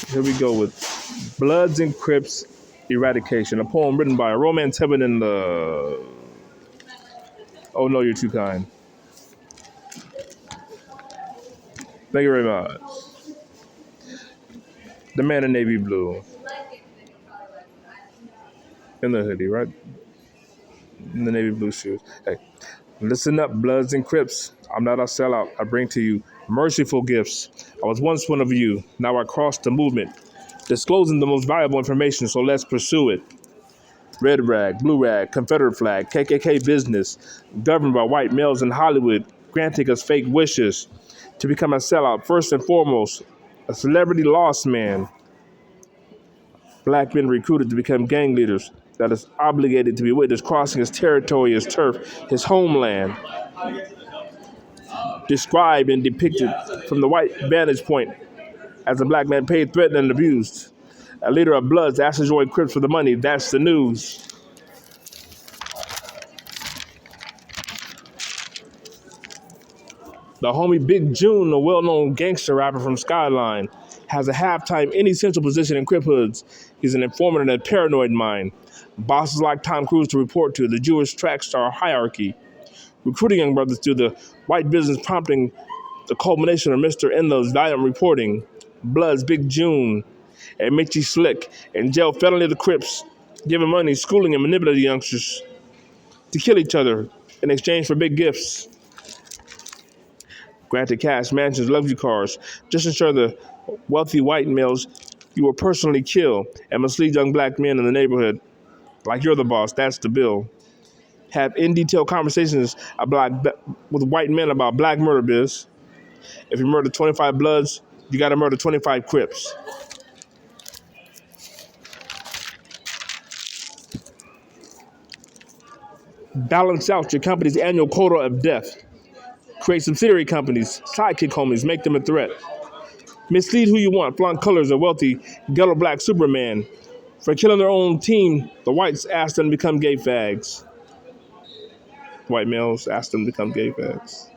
Here we go with Bloods and Crips Eradication, a poem written by Romance Heaven InLove. Oh no, you're too kind. Thank you very much. The man in navy blue. In the hoodie, right? In the navy blue shoes. Hey, listen up, Bloods and Crips. I'm not a sellout. I bring to you merciful gifts. I was once one of you. Now I cross the movement, disclosing the most valuable information, so let's pursue it. Red rag, blue rag, Confederate flag, KKK business, governed by white males in Hollywood, granting us fake wishes to become a sellout. First and foremost, a celebrity lost man. Black men recruited to become gang leaders that is obligated to be witnessed crossing his territory, his turf, his homeland. Described and depicted from the white vantage point as a black man paid, threatened, and abused. A leader of Bloods asked to join Crips for the money. That's the news. The homie Big June, a well-known gangster rapper from Skyline, has a half-time any central position in Crip hoods. He's an informant and a paranoid mind. Bosses like Tom Cruise to report to the Jewish track star hierarchy. Recruiting young brothers through the white business, prompting the culmination of Mr. Enlo's valiant reporting. Bloods, Big June, and Mitchy Slick, and jail felony of the Crips, giving money, schooling, and manipulating youngsters to kill each other in exchange for big gifts. Granted cash, mansions, luxury cars, just ensure the wealthy white males you will personally kill and mislead young black men in the neighborhood like you're the boss. That's the bill. Have in detail conversations with white men about black murder biz. If you murder 25 Bloods, you got to murder 25 Crips. Balance out your company's annual quota of death. Create subsidiary companies, sidekick homies, make them a threat. Mislead who you want, flaunt colors of wealthy ghetto black Superman. For killing their own team, the whites ask them to become gay fags. White males ask them to become gay fags.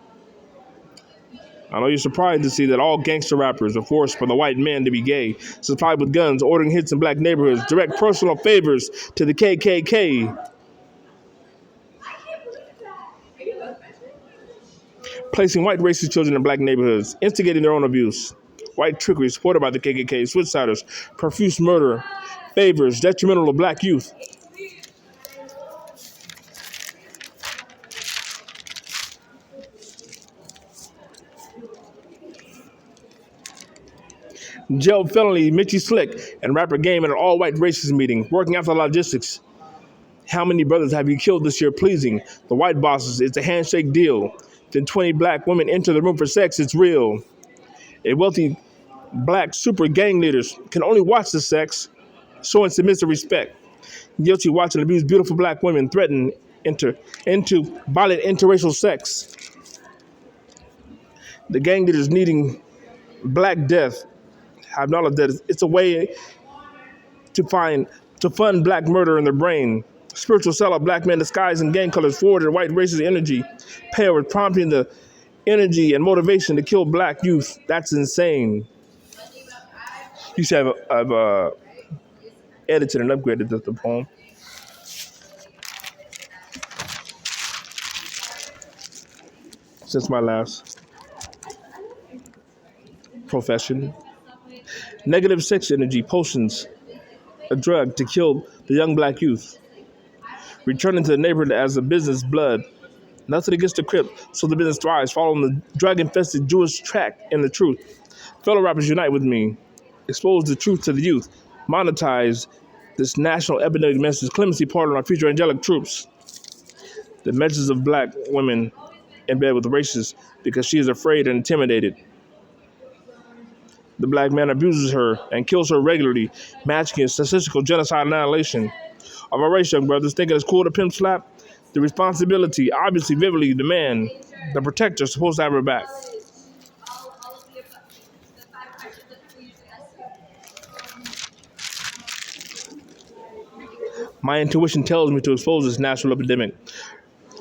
I know you're surprised to see that all gangster rappers are forced by the white man to be gay, supplied with guns, ordering hits in black neighborhoods, direct personal favors to the KKK. Placing white racist children in black neighborhoods, instigating their own abuse. White trickery supported by the KKK, suiciders, profuse murder, favors detrimental to black youth. Jailed felony Mitchy Slick and rapper Game at an all-white racist meeting, working out the logistics. How many brothers have you killed this year pleasing? The white bosses, it's a handshake deal. Then 20 black women enter the room for sex, it's real. A wealthy black super gang leaders can only watch the sex, showing submissive respect. Guilty watching abuse beautiful black women threaten into violent interracial sex. The gang leaders needing black death have knowledge that it's a way to fund black murder in their brain. Spiritual sellout black men disguised in gang colors forwarded white racist energy, pale with prompting the energy and motivation to kill black youth. That's insane. You should have edited and upgraded the poem. Since my last profession. Negative sex energy potions, a drug to kill the young black youth. Returning to the neighborhood as a business blood. Nothing against the Crip, so the business thrives, following the drug-infested Jewish track and the truth. Fellow rappers unite with me. Expose the truth to the youth. Monetize this national epidemic message. Clemency pardon our future angelic troops. The messages of black women in bed with racists because she is afraid and intimidated. The black man abuses her and kills her regularly, matching in statistical genocide annihilation of our race, young brothers, thinking it's cool to pimp slap. The responsibility, obviously, vividly, the man, the protector, is supposed to have her back. My intuition tells me to expose this national epidemic.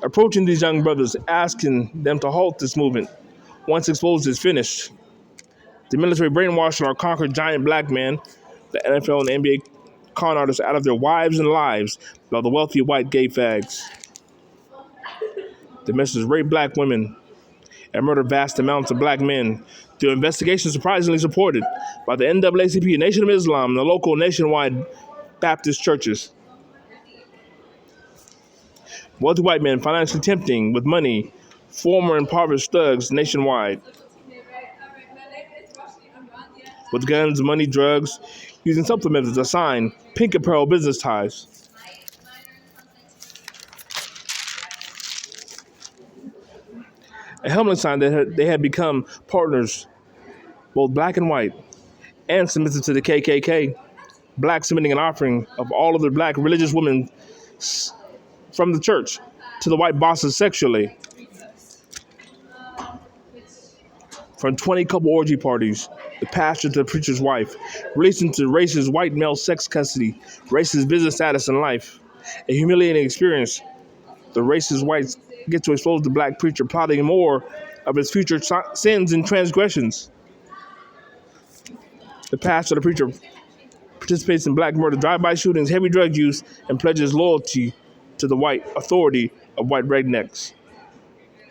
Approaching these young brothers, asking them to halt this movement. Once exposed is finished, The military brainwashed our conquered giant black man, the NFL and the NBA con artists out of their wives and lives by the wealthy white gay fags. The message raped black women and murdered vast amounts of black men through investigations surprisingly supported by the NAACP, Nation of Islam, and the local nationwide Baptist churches. Wealthy white men financially tempting with money former impoverished thugs nationwide. With guns, money, drugs, using supplements as a sign, pink apparel business ties. A helmet sign that they had become partners, both black and white, and submissive to the KKK. Black submitting an offering of all of their black religious women from the church to the white bosses sexually. From 20 couple orgy parties, the pastor to the preacher's wife, releasing to racist white male sex custody, racist business status in life. A humiliating experience. The racist whites get to expose the black preacher plotting more of his future sins and transgressions. The pastor, the preacher, participates in black murder, drive-by shootings, heavy drug use, and pledges loyalty to the white authority of white rednecks.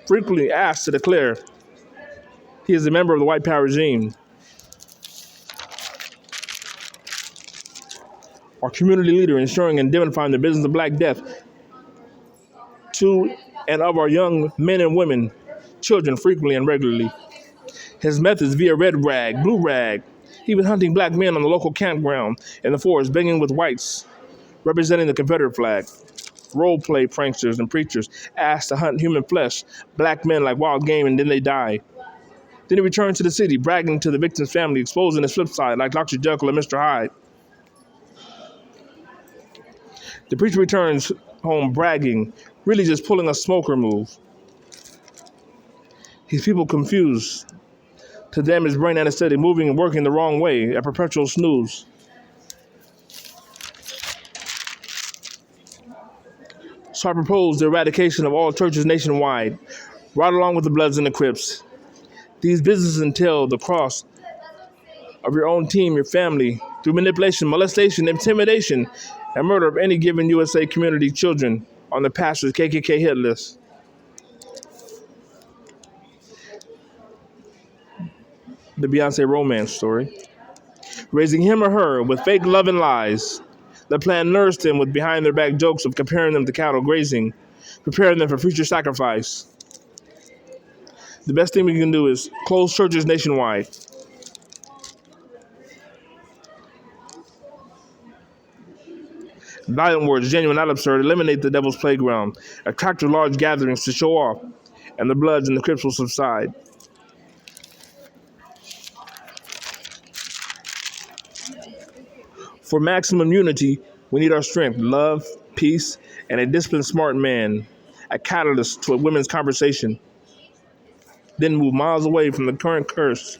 Frequently asked to declare he is a member of the white power regime. Our community leader ensuring and identifying the business of black death to and of our young men and women, children frequently and regularly. His methods via red rag, blue rag. He was hunting black men on the local campground in the forest, begging with whites, representing the Confederate flag. Role play pranksters and preachers asked to hunt human flesh, black men like wild game, and then they die. Then he returned to the city, bragging to the victim's family, exposing his flip side like Dr. Jekyll and Mr. Hyde. The preacher returns home bragging, really just pulling a smoker move. His people confused. To them, his brain anesthetic moving and working the wrong way, a perpetual snooze. So I propose the eradication of all churches nationwide, right along with the Bloods and the Crips. These businesses entail the cross of your own team, your family, through manipulation, molestation, intimidation, and murder of any given USA community children on the pastor's KKK hit list. The Beyonce romance story. Raising him or her with fake love and lies. The plan nourished them with behind their back jokes of comparing them to cattle grazing, preparing them for future sacrifice. The best thing we can do is close churches nationwide. Violent words, genuine, not absurd, eliminate the devil's playground, attract to large gatherings to show off, and the Bloods and the Crips will subside. For maximum unity, we need our strength, love, peace, and a disciplined, smart man, a catalyst to a women's conversation. Then move miles away from the current curse,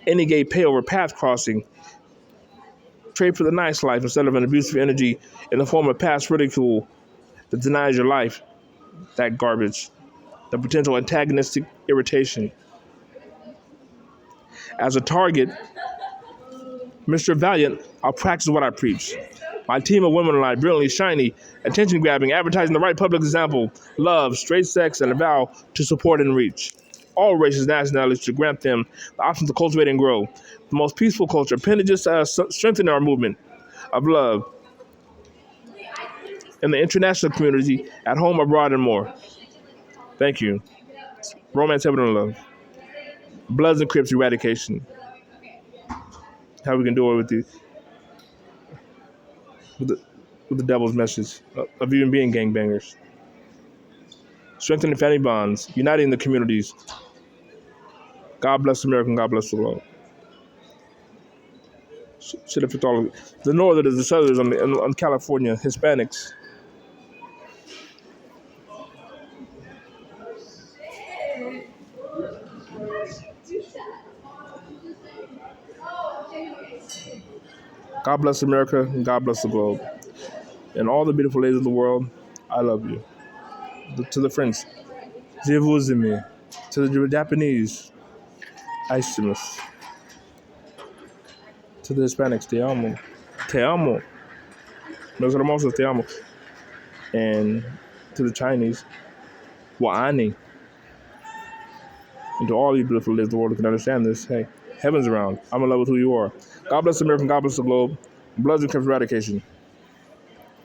any gay pay over path crossing. Trade for the nice life instead of an abusive energy in the form of past ridicule that denies your life. That garbage. The potential antagonistic irritation. As a target, Mr. Valiant, I'll practice what I preach. My team of women and I, brilliantly shiny, attention-grabbing, advertising the right public example, love, straight sex, and a vow to support and reach. All races, nationalities to grant them the option to cultivate and grow. The most peaceful culture, appendages to strengthen our movement of love in the international community, at home, abroad, and more. Thank you. Romance Heaven InLove. Bloods and Crips eradication. How we can do it with the devil's message of even being gangbangers. Strengthening family bonds, uniting the communities. God bless America and God bless the world. Should have picked all of the Northerners, the Southerners on California, Hispanics. God bless America and God bless the globe. And all the beautiful ladies of the world, I love you. To the French, je vous aime. To the Japanese, aishimasu. To the Hispanics, te amo. Te amo. Los hermosos, te amo. And to the Chinese, wa'ani. And to all you beautiful lives in the world who can understand this, hey, heaven's around. I'm in love with who you are. God bless America, God bless the globe. Bloods and crips eradication.